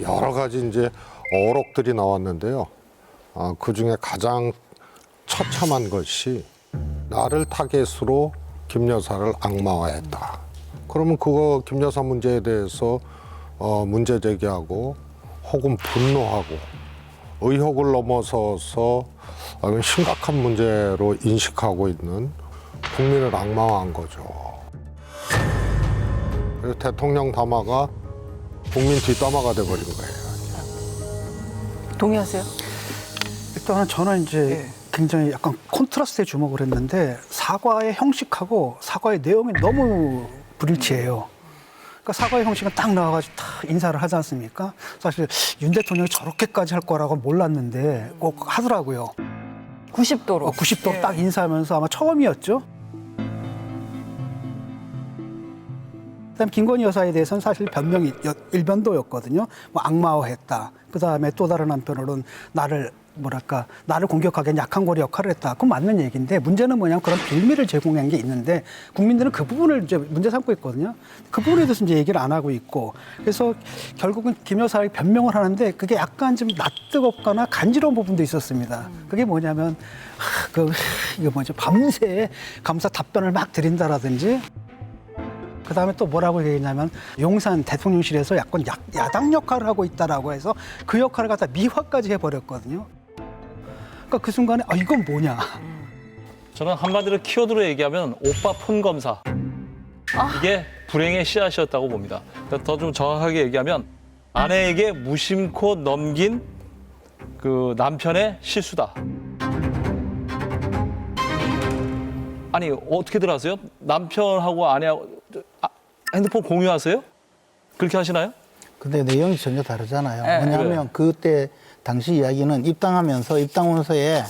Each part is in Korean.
여러 가지 이제 어록들이 나왔는데요. 그 중에 가장 처참한 것이 나를 타겟으로 김 여사를 악마화했다. 그러면 그거 김 여사 문제에 대해서 문제 제기하고 혹은 분노하고 의혹을 넘어서서 심각한 문제로 인식하고 있는 국민을 악마화한 거죠. 그래서 대통령 담화가 국민 뒷담화가 돼버린 거예요. 동의하세요? 일단은 저는 이제 네. 굉장히 약간 콘트라스트에 주목을 했는데 사과의 형식하고 사과의 내용이 너무 불일치해요. 그러니까 사과의 형식은 딱 나와가지고 다 인사를 하지 않습니까? 사실 윤 대통령이 저렇게까지 할 거라고 몰랐는데 꼭 하더라고요. 90도로. 90도 예. 딱 인사하면서 아마 처음이었죠. 그다음 김건희 여사에 대해서는 사실 변명이 일변도였거든요. 뭐 악마화했다. 그다음에 또 다른 한편으로는 나를 공격하기엔 약한 고리 역할을 했다. 그건 맞는 얘기인데 문제는 뭐냐면 그런 빌미를 제공한 게 있는데 국민들은 그 부분을 이제 문제 삼고 있거든요. 그 부분에 대해서 이제 얘기를 안 하고 있고 그래서 결국은 김 여사의 변명을 하는데 그게 약간 좀 낯뜨겁거나 간지러운 부분도 있었습니다. 그게 뭐냐면 밤새 감사 답변을 막 드린다라든지 그다음에 또 뭐라고 얘기했냐면 용산 대통령실에서 약간 야당 역할을 하고 있다라고 해서 그 역할을 갖다 미화까지 해버렸거든요. 그러니까 그 순간에 이건 뭐냐. 저는 한마디로 키워드로 얘기하면 오빠 폰 검사. 이게 불행의 씨앗이었다고 봅니다. 더 좀 정확하게 얘기하면 아내에게 무심코 넘긴 그 남편의 실수다. 아니 어떻게 들어가세요? 남편하고 아내하고 핸드폰 공유하세요? 그렇게 하시나요? 근데 내용이 전혀 다르잖아요. 네. 왜냐하면 그때 당시 이야기는 입당하면서 입당원서에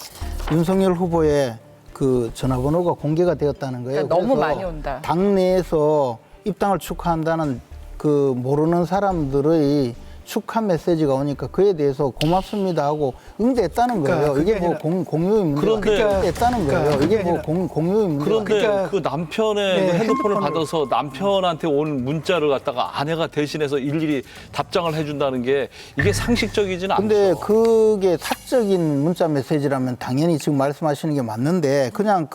윤석열 후보의 그 전화번호가 공개가 되었다는 거예요. 그러니까 너무 그래서 많이 온다. 당내에서 입당을 축하한다는 그 모르는 사람들의 축하 메시지가 오니까 그에 대해서 고맙습니다 하고 응대했다는 거예요. 그러니까 이게 그게 뭐 공유의 문제가 그런데- 응대했다는 거예요. 그러니까 이게 그게 뭐 공유의 문제가 그런데 그러니까 그 남편의 네, 그 핸드폰을 핸드폰을- 받아서 남편한테 온 문자를 갖다가 아내가 대신해서 일일이 답장을 해준다는 게 이게 상식적이지는 근데 않죠. 그게 사적인 문자 메시지라면 당연히 지금 말씀하시는 게 맞는데 그냥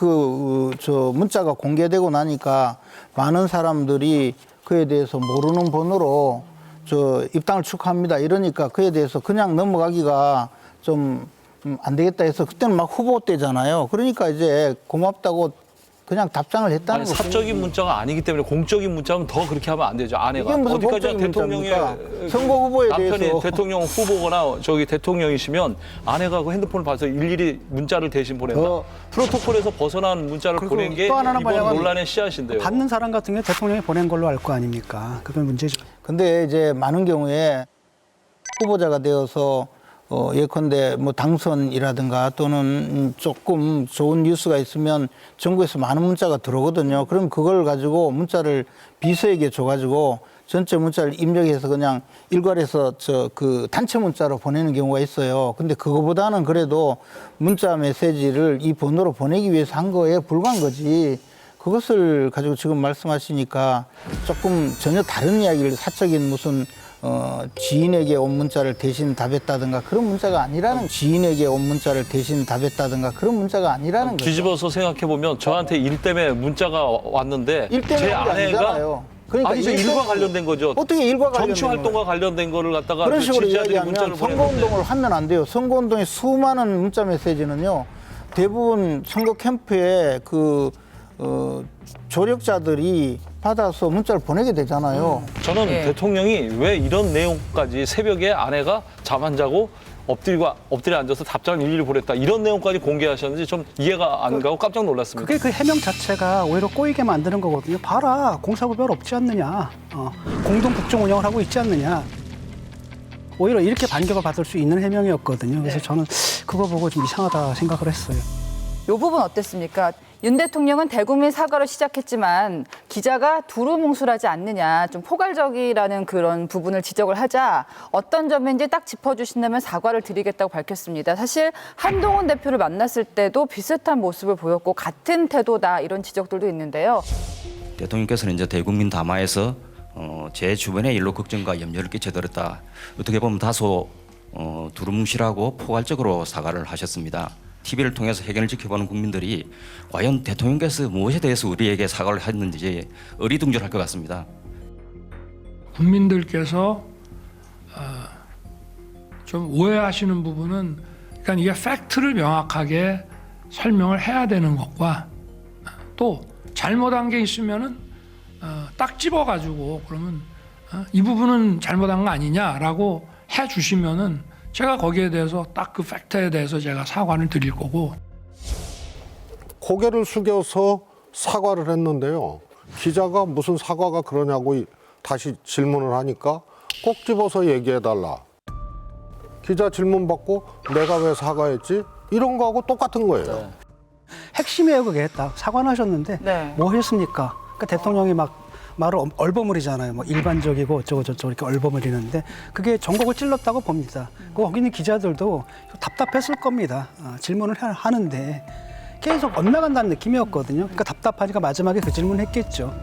저 문자가 공개되고 나니까 많은 사람들이 그에 대해서 모르는 번호로 저 입당을 축하합니다 이러니까 그에 대해서 그냥 넘어가기가 좀 안 되겠다 해서 그때는 막 후보 때잖아요. 그러니까 이제 고맙다고 그냥 답장을 했다는 아니, 거죠. 사적인 문자가 아니기 때문에 공적인 문자면 더 그렇게 하면 안 되죠. 아내가 이게 무슨 어디까지 공적인 대통령의 문자입니까? 선거 후보에 남편이 대해서. 대통령 후보거나 저기 대통령이시면 아내가 그 핸드폰을 봐서 일일이 문자를 대신 보낸다. 프로토콜에서 벗어난 문자를 그리고 보낸 게 또 하나는 이번 뭐냐면 논란의 씨앗인데요. 받는 사람 같은 경우 대통령이 보낸 걸로 알 거 아닙니까? 그건 문제죠. 근데 이제 많은 경우에 후보자가 되어서 예컨대 뭐 당선이라든가 또는 조금 좋은 뉴스가 있으면 전국에서 많은 문자가 들어오거든요. 그럼 그걸 가지고 문자를 비서에게 줘가지고 전체 문자를 입력해서 그냥 일괄해서 그 단체 문자로 보내는 경우가 있어요. 근데 그거보다는 그래도 문자 메시지를 이 번호로 보내기 위해서 한 거에 불과한 거지. 그것을 가지고 지금 말씀하시니까 조금 전혀 다른 이야기를 사적인 무슨 지인에게 온 문자를 대신 답했다든가 그런 문자가 아니라는 지인에게 온 문자를 대신 답했다든가 그런 문자가 아니라는 거죠. 뒤집어서 생각해 보면 저한테 일 때문에 문자가 왔는데 일 때문에 제 한게 아내가 아니잖아요. 그러니까 아니죠. 일 일과 때문에 관련된 거죠. 어떻게 일과 관련된 정치 활동과 관련된 거를 갖다가 그런 그 식으로 지지자들이 문자를 이야기하면 보냈는데 선거운동을 하면 안 돼요. 선거운동의 수많은 문자 메시지는요. 대부분 선거 캠프에 조력자들이 받아서 문자를 보내게 되잖아요. 저는 예. 대통령이 왜 이런 내용까지 새벽에 아내가 잠 안 자고 엎드려 앉아서 답장을 일일이 보냈다 이런 내용까지 공개하셨는지 좀 이해가 안 가고 깜짝 놀랐습니다. 그게 그 해명 자체가 오히려 꼬이게 만드는 거거든요. 봐라, 공사구별 없지 않느냐. 공동 국정 운영을 하고 있지 않느냐. 오히려 이렇게 반격을 받을 수 있는 해명이었거든요. 그래서 저는 그거 보고 좀 이상하다 생각을 했어요. 이 부분 어땠습니까? 윤 대통령은 대국민 사과로 시작했지만 기자가 두루뭉술하지 않느냐, 좀 포괄적이라는 그런 부분을 지적을 하자 어떤 점인지 딱 짚어주신다면 사과를 드리겠다고 밝혔습니다. 사실 한동훈 대표를 만났을 때도 비슷한 모습을 보였고 같은 태도다 이런 지적들도 있는데요. 대통령께서는 이제 대국민 담화에서 제 주변의 일로 걱정과 염려를 끼쳐드렸다. 어떻게 보면 다소 두루뭉실하고 포괄적으로 사과를 하셨습니다. TV를 통해서 해견을 지켜보는 국민들이 과연 대통령께서 무엇에 대해서 우리에게 사과를 했는지 어리둥절할 것 같습니다. 국민들께서 좀 오해하시는 부분은, 그러니까 이게 팩트를 명확하게 설명을 해야 되는 것과, 또 잘못한 게 있으면은 딱 집어가지고 그러면 이 부분은 잘못한 거 아니냐라고 해주시면은 제가 거기에 대해서 딱 그 팩트에 대해서 제가 사과를 드릴 거고. 고개를 숙여서 사과를 했는데요. 기자가 무슨 사과가 그러냐고 다시 질문을 하니까 꼭 집어서 얘기해달라. 기자 질문 받고 내가 왜 사과했지? 이런 거하고 똑같은 거예요. 핵심이에요, 그게. 딱 사과는 하셨는데 네. 뭐 했습니까? 그러니까 대통령이 막 말을 얼버무리잖아요. 뭐 일반적이고 어쩌고 저쩌고 이렇게 얼버무리는데 그게 전곡을 찔렀다고 봅니다. 거기 있는 기자들도 답답했을 겁니다. 질문을 하는데 계속 엇나간다는 느낌이었거든요. 그러니까 답답하니까 마지막에 그 질문을 했겠죠.